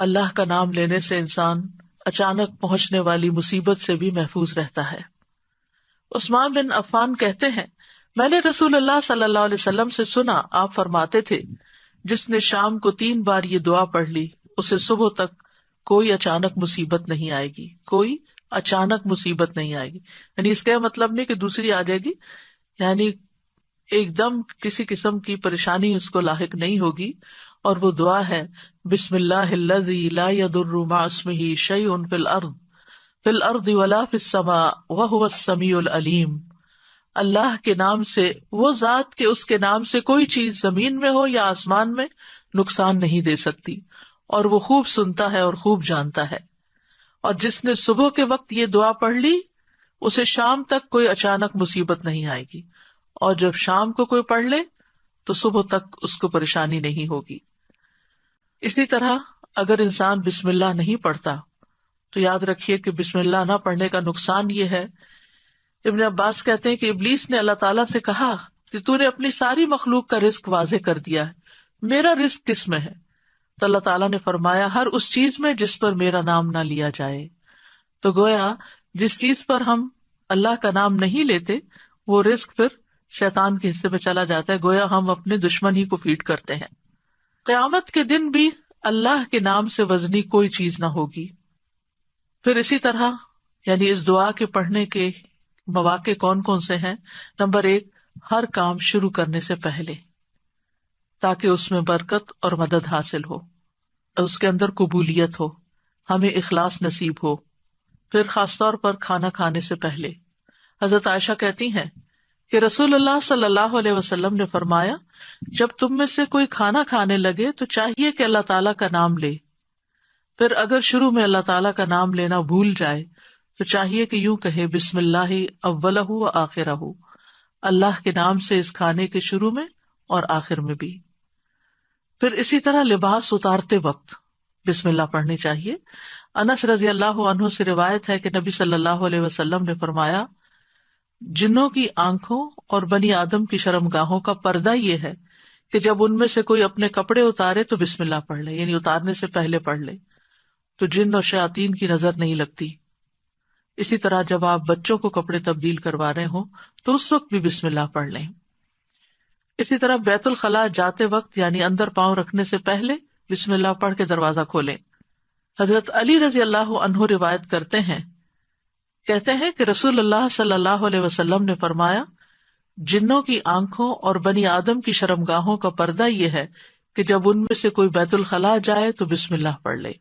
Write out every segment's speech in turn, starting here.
اللہ کا نام لینے سے انسان اچانک پہنچنے والی مصیبت سے بھی محفوظ رہتا ہے۔ عثمان بن عفان کہتے ہیں، میں نے رسول اللہ صلی اللہ علیہ وسلم سے سنا، آپ فرماتے تھے، جس نے شام کو 3 بار یہ دعا پڑھ لی اسے صبح تک کوئی اچانک مصیبت نہیں آئے گی، کوئی اچانک مصیبت نہیں آئے گی۔ یعنی اس کا مطلب نہیں کہ دوسری آ جائے گی، یعنی ایک دم کسی قسم کی پریشانی اس کو لاحق نہیں ہوگی۔ اور وہ دعا ہے، بسم اللہ الذی لا یضر مع اسمہ شیء فی الارض ولا فی السماء وہو السمیع العلیم۔ اللہ کے نام سے، وہ ذات کہ اس کے نام سے کوئی چیز زمین میں ہو یا آسمان میں نقصان نہیں دے سکتی، اور وہ خوب سنتا ہے اور خوب جانتا ہے۔ اور جس نے صبح کے وقت یہ دعا پڑھ لی اسے شام تک کوئی اچانک مصیبت نہیں آئے گی، اور جب شام کو کوئی پڑھ لے تو صبح تک اس کو پریشانی نہیں ہوگی۔ اسی طرح اگر انسان بسم اللہ نہیں پڑھتا تو یاد رکھیے کہ بسم اللہ نہ پڑھنے کا نقصان یہ ہے، ابن عباس کہتے ہیں کہ ابلیس نے اللہ تعالیٰ سے کہا کہ تو نے اپنی ساری مخلوق کا رزق واضح کر دیا ہے، میرا رزق کس میں ہے؟ تو اللہ تعالیٰ نے فرمایا، ہر اس چیز میں جس پر میرا نام نہ لیا جائے۔ تو گویا جس چیز پر ہم اللہ کا نام نہیں لیتے وہ رزق پھر شیطان کے حصے میں چلا جاتا ہے، گویا ہم اپنے دشمن ہی کو فیڈ کرتے ہیں۔ قیامت کے دن بھی اللہ کے نام سے وزنی کوئی چیز نہ ہوگی۔ پھر اسی طرح یعنی اس دعا کے پڑھنے کے مواقع کون کون سے ہیں؟ نمبر 1، ہر کام شروع کرنے سے پہلے، تاکہ اس میں برکت اور مدد حاصل ہو، اس کے اندر قبولیت ہو، ہمیں اخلاص نصیب ہو۔ پھر خاص طور پر کھانا کھانے سے پہلے، حضرت عائشہ کہتی ہیں کہ رسول اللہ صلی اللہ علیہ وسلم نے فرمایا، جب تم میں سے کوئی کھانا کھانے لگے تو چاہیے کہ اللہ تعالیٰ کا نام لے، پھر اگر شروع میں اللہ تعالیٰ کا نام لینا بھول جائے تو چاہیے کہ یوں کہے، بسم اللہ اولہ و آخرہ، اللہ کے نام سے اس کھانے کے شروع میں اور آخر میں بھی۔ پھر اسی طرح لباس اتارتے وقت بسم اللہ پڑھنی چاہیے۔ انس رضی اللہ عنہ سے روایت ہے کہ نبی صلی اللہ علیہ وسلم نے فرمایا، جنوں کی آنکھوں اور بنی آدم کی شرمگاہوں کا پردہ یہ ہے کہ جب ان میں سے کوئی اپنے کپڑے اتارے تو بسم اللہ پڑھ لے، یعنی اتارنے سے پہلے پڑھ لے، تو جن اور شیاطین کی نظر نہیں لگتی۔ اسی طرح جب آپ بچوں کو کپڑے تبدیل کروا رہے ہوں تو اس وقت بھی بسم اللہ پڑھ لیں۔ اسی طرح بیت الخلاء جاتے وقت یعنی اندر پاؤں رکھنے سے پہلے بسم اللہ پڑھ کے دروازہ کھولیں۔ حضرت علی رضی اللہ عنہ روایت کرتے ہیں، کہتے ہیں کہ رسول اللہ صلی اللہ علیہ وسلم نے فرمایا، جنوں کی آنکھوں اور بنی آدم کی شرمگاہوں کا پردہ یہ ہے کہ جب ان میں سے کوئی بیت الخلاء جائے تو بسم اللہ پڑھ لے،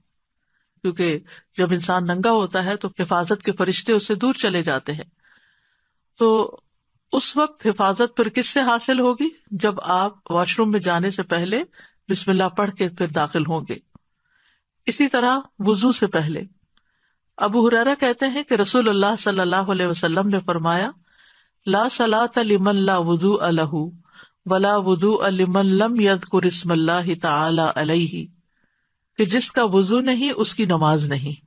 کیونکہ جب انسان ننگا ہوتا ہے تو حفاظت کے فرشتے اس سے دور چلے جاتے ہیں۔ تو اس وقت حفاظت پھر کس سے حاصل ہوگی؟ جب آپ واش روم میں جانے سے پہلے بسم اللہ پڑھ کے پھر داخل ہوں گے۔ اسی طرح وضو سے پہلے ابو ہریرہ کہتے ہیں کہ رسول اللہ صلی اللہ علیہ وسلم نے فرمایا، لا صلاۃ لمن لا وضوء لہ ولا وضوء لمن لم یذکر اسم اللہ تعالی علیہ، کہ جس کا وضو نہیں اس کی نماز نہیں،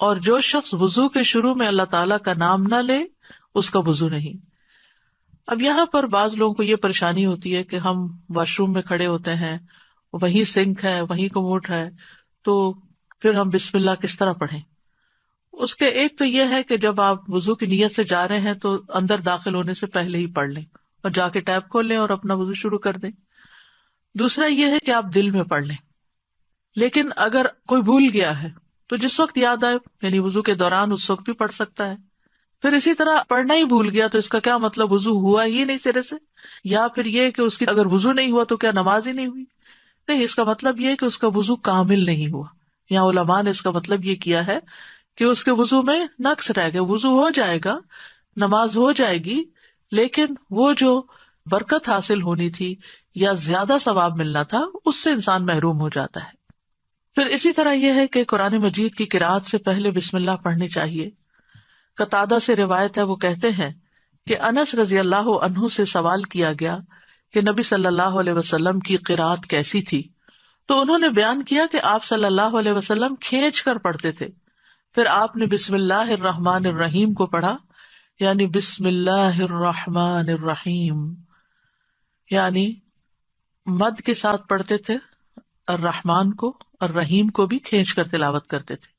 اور جو شخص وضو کے شروع میں اللہ تعالیٰ کا نام نہ لے اس کا وضو نہیں۔ اب یہاں پر بعض لوگوں کو یہ پریشانی ہوتی ہے کہ ہم واش روم میں کھڑے ہوتے ہیں، وہیں سنک ہے، وہیں کموڈ ہے، تو پھر ہم بسم اللہ کس طرح پڑھیں؟ اس کے ایک تو یہ ہے کہ جب آپ وضو کی نیت سے جا رہے ہیں تو اندر داخل ہونے سے پہلے ہی پڑھ لیں اور جا کے ٹیپ کھول لیں اور اپنا وضو شروع کر دیں۔ دوسرا یہ ہے کہ آپ دل میں پڑھ لیں، لیکن اگر کوئی بھول گیا ہے تو جس وقت یاد آئے یعنی وضو کے دوران اس وقت بھی پڑھ سکتا ہے۔ پھر اسی طرح پڑھنا ہی بھول گیا تو اس کا کیا مطلب؟ وضو ہوا ہی نہیں سرے سے، یا پھر یہ کہ اس کی اگر وضو نہیں ہوا تو کیا نماز ہی نہیں ہوئی؟ نہیں، اس کا مطلب یہ کہ اس کا وضو کامل نہیں ہوا۔ یہاں علماء نے اس کا مطلب یہ کیا ہے کہ اس کے وضو میں نقص رہ گیا، وضو ہو جائے گا، نماز ہو جائے گی، لیکن وہ جو برکت حاصل ہونی تھی یا زیادہ ثواب ملنا تھا اس سے انسان محروم ہو جاتا ہے۔ پھر اسی طرح یہ ہے کہ قرآن مجید کی قرأت سے پہلے بسم اللہ پڑھنی چاہیے۔ قتادہ سے روایت ہے، وہ کہتے ہیں کہ انس رضی اللہ عنہ سے سوال کیا گیا کہ نبی صلی اللہ علیہ وسلم کی قرأت کیسی تھی، تو انہوں نے بیان کیا کہ آپ صلی اللہ علیہ وسلم کھینچ کر پڑھتے تھے، پھر آپ نے بسم اللہ الرحمن الرحیم کو پڑھا، یعنی بسم اللہ الرحمن الرحیم، یعنی مد کے ساتھ پڑھتے تھے، الرحمن کو اور رحیم کو بھی کھینچ کر تلاوت کرتے تھے.